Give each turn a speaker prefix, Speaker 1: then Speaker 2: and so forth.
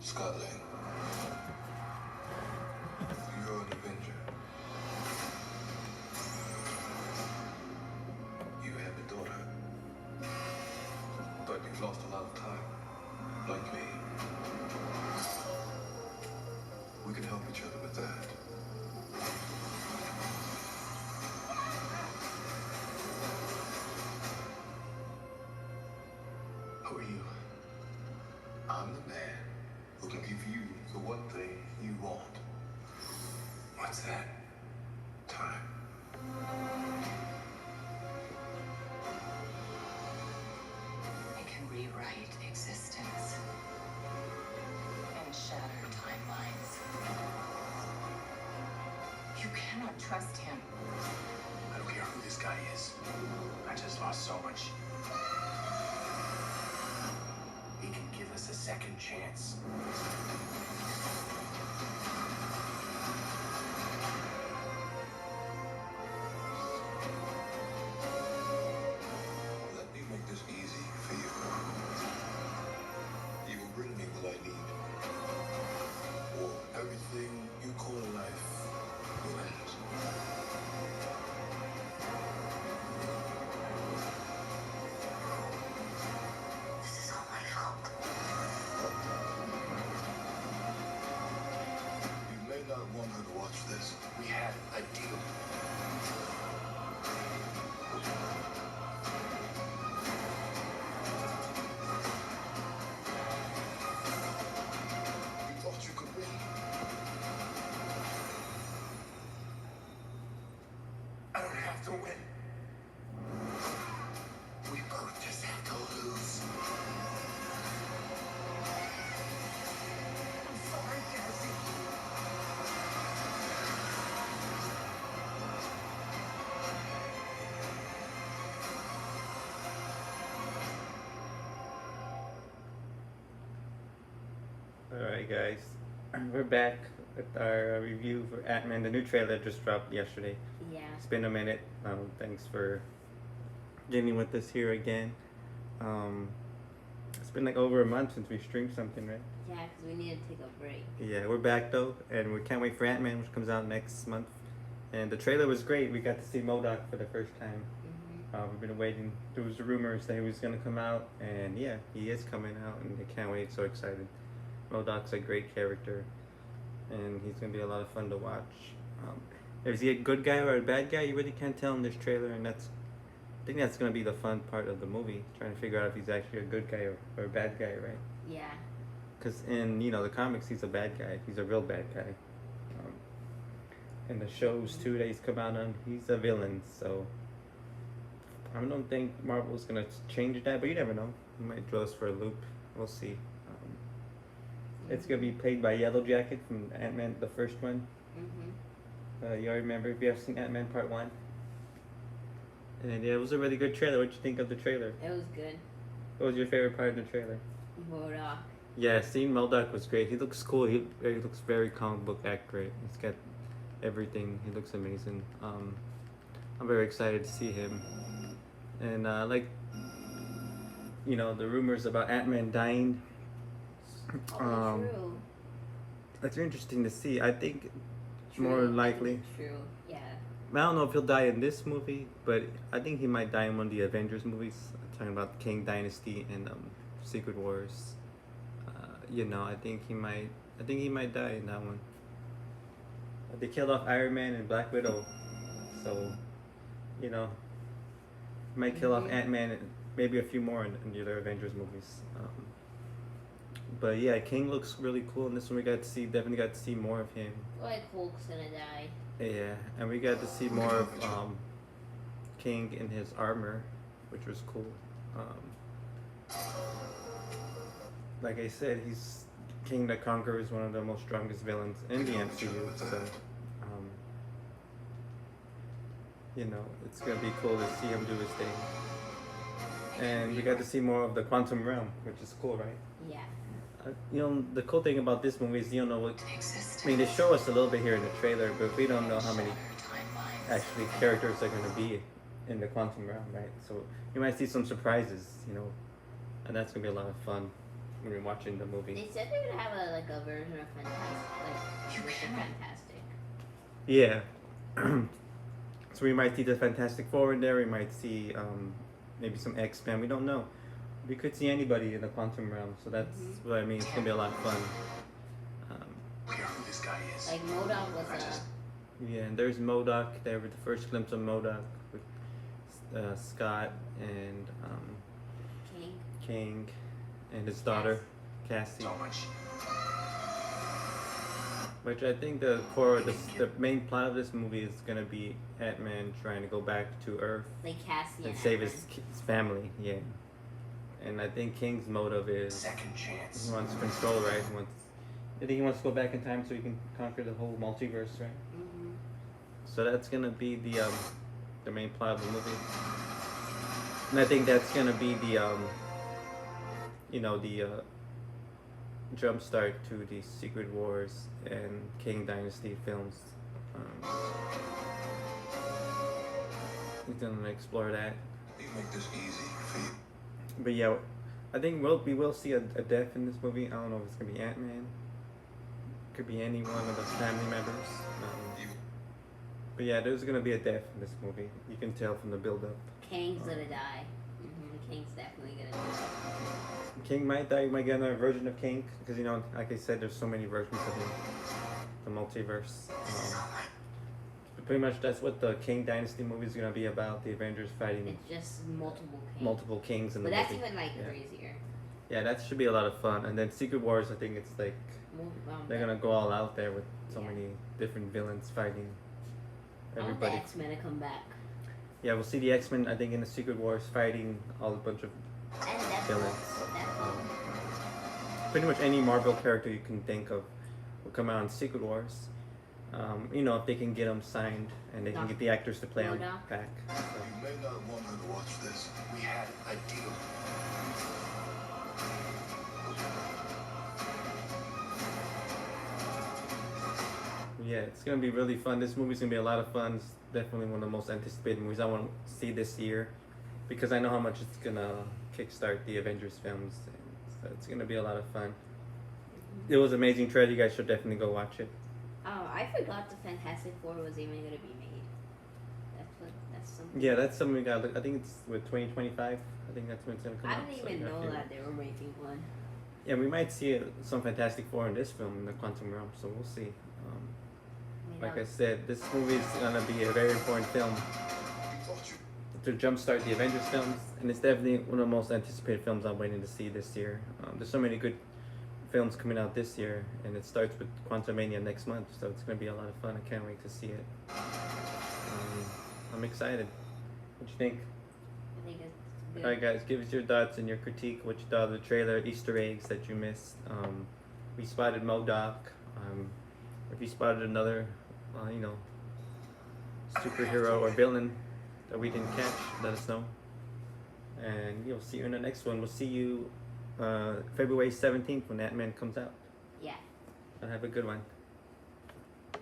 Speaker 1: Scotland, you're an Avenger. You have a daughter, but you've lost a lot of time, like me. We can help each other with that. Who are you? I'm the man who can give you the one thing you want. What's that? Time.
Speaker 2: It can rewrite existence and shatter timelines. You cannot trust him.
Speaker 1: I don't care who this guy is. I just lost so much. He can give us a second chance. Let me make this easy for you. You will bring me what I need. Or everything you call life will end.
Speaker 2: This is all my fault.
Speaker 1: You may not want her to watch this. We had a deal. You thought you could win. I don't have to win. We both just have to lose. I'm sorry, Cassie.
Speaker 3: Alright guys, we're back with our review for Ant-Man. The new trailer just dropped yesterday.
Speaker 4: Yeah.
Speaker 3: It's been a minute. Thanks for getting with us here again. It's been like over a month since we streamed something, right?
Speaker 4: Yeah, because we need to take a break.
Speaker 3: Yeah, we're back though, and we can't wait for Ant-Man, which comes out next month. And the trailer was great. We got to see modock for the first time. We've been waiting. There was rumors that he was going to come out, and yeah, he is coming out, and I can't wait. So excited. modock's a great character, and he's going to be a lot of fun to watch. Is he a good guy or a bad guy? You really can't tell in this trailer, and I think that's going to be the fun part of the movie, trying to figure out if he's actually a good guy or a bad guy, right?
Speaker 4: Yeah.
Speaker 3: Because in the comics, he's a bad guy. He's a real bad guy. In the shows too that he's come out on, he's a villain. So I don't think Marvel's gonna change that, but you never know. He might throw us for a loop. We'll see. It's gonna be played by Yellow Jacket from Ant-Man, the first one. You already remember if you have seen Ant-Man Part 1. And yeah, it was a really good trailer. What'd you think of the trailer?
Speaker 4: It was good.
Speaker 3: What was your favorite part of the trailer?
Speaker 4: modock.
Speaker 3: Yeah, seeing modock was great. He looks cool. He looks very comic book accurate. He's got everything. He looks amazing. I'm very excited to see him. And the rumors about Ant-Man dying.
Speaker 4: True.
Speaker 3: That's interesting to see. I think
Speaker 4: True.
Speaker 3: more likely.
Speaker 4: True. Yeah.
Speaker 3: I don't know if he'll die in this movie, but I think he might die in one of the Avengers movies. I'm talking about King Dynasty and Secret Wars. I think he might die in that one. They killed off Iron Man and Black Widow, so he might kill off Ant-Man and maybe a few more in the other Avengers movies. But yeah, King looks really cool in this one. We definitely got to see more of him.
Speaker 4: Like Hulk's gonna die.
Speaker 3: Yeah, and we got to see more of King in his armor, which was cool. Like I said, he's King the Conqueror is one of the most strongest villains in the MCU. So, it's gonna be cool to see him do his thing. And we got to see more of the quantum realm, which is cool, right?
Speaker 4: Yeah.
Speaker 3: The cool thing about this movie is you don't know what. I mean, they show us a little bit here in the trailer, but we don't know how many actually characters are going to be in the quantum realm, right? So you might see some surprises, and that's going to be a lot of fun. when you're watching the movie.
Speaker 4: They said they're gonna have a version of Fantastic,
Speaker 2: You
Speaker 4: like Mr.
Speaker 2: cannot.
Speaker 4: Fantastic.
Speaker 3: Yeah. So we might see the Fantastic Four in there. We might see maybe some X-Men. We don't know. We could see anybody in the quantum realm. So that's what I mean. It's gonna be a lot of fun.
Speaker 1: Clear who this guy is.
Speaker 4: Like modock was
Speaker 1: I just-
Speaker 3: Yeah, and there's modock. There was the first glimpse of modock with Scott and
Speaker 4: King.
Speaker 3: King and his daughter Cassie.
Speaker 1: So much.
Speaker 3: Which I think the main plot of this movie is gonna be Ant-Man trying to go back to Earth
Speaker 4: Like Cassie
Speaker 3: and
Speaker 4: and
Speaker 3: save
Speaker 4: Ant-Man.
Speaker 3: his family. Yeah, and I think King's motive is
Speaker 1: Second chance.
Speaker 3: he wants control, right? I think he wants to go back in time so he can conquer the whole multiverse, right?
Speaker 4: Mhm.
Speaker 3: So that's gonna be the main plot of the movie, and I think that's gonna be the jump start to the Secret Wars and King Dynasty films. He's gonna explore that,
Speaker 1: You make this easy for you.
Speaker 3: but yeah, I think we will see a death in this movie. I don't know if it's gonna be Ant-Man. Could be any one of his family members.
Speaker 1: You
Speaker 3: But yeah, there's gonna be a death in this movie. You can tell from the build-up.
Speaker 4: King's gonna die. King's definitely gonna die.
Speaker 3: King might die. You might get another version of King because like I said, there's so many versions of him. The multiverse. But pretty much that's what the King Dynasty movie is gonna be about. The Avengers fighting
Speaker 4: It's just multiple
Speaker 3: kings in the
Speaker 4: But that's
Speaker 3: movie.
Speaker 4: even like
Speaker 3: Yeah.
Speaker 4: crazier.
Speaker 3: Yeah, that should be a lot of fun. And then Secret Wars, I think it's like they're gonna go all out there with so
Speaker 4: Yeah.
Speaker 3: many different villains fighting
Speaker 4: I want the
Speaker 3: everybody.
Speaker 4: X-Men to come back.
Speaker 3: Yeah, we'll see the X-Men. I think in the Secret Wars fighting a bunch of
Speaker 4: And that's
Speaker 3: villains.
Speaker 4: That's
Speaker 3: Pretty much any Marvel character you can think of will come out in Secret Wars. If they can get them signed and they can get the actors to play them
Speaker 4: Modoc.
Speaker 3: back. So.
Speaker 1: You may not want her to watch this. We had a deal.
Speaker 3: Yeah, it's gonna be really fun. This movie's gonna be a lot of fun. It's definitely one of the most anticipated movies I want to see this year because I know how much it's gonna kickstart the Avengers films. So it's gonna be a lot of fun. It was an amazing trailer. You guys should definitely go watch it.
Speaker 4: Oh, I forgot the Fantastic Four was even gonna be made. That's something.
Speaker 3: Yeah, that's something we got. I think it's with 2025. I think that's when it's gonna come
Speaker 4: I
Speaker 3: out.
Speaker 4: didn't
Speaker 3: so
Speaker 4: even
Speaker 3: you
Speaker 4: know
Speaker 3: have to-
Speaker 4: that they were making one.
Speaker 3: Yeah, we might see some Fantastic Four in this film in the quantum realm. So we'll see. Like I said, this movie is gonna be a very important film
Speaker 1: You thought you
Speaker 3: to jumpstart the Avengers films, and it's definitely one of the most anticipated films I'm waiting to see this year. There's so many good films coming out this year, and it starts with Quantumania next month, so it's gonna be a lot of fun. I can't wait to see it. I'm excited. What you think?
Speaker 4: I think it's good.
Speaker 3: Alright guys, give us your thoughts and your critique, what you thought of the trailer, Easter eggs that you missed. We spotted modock. If you spotted another, superhero or villain that we didn't catch, let us know. And we'll see you in the next one. We'll see you February 17th when Ant-Man comes out.
Speaker 4: Yeah.
Speaker 3: And have a good one.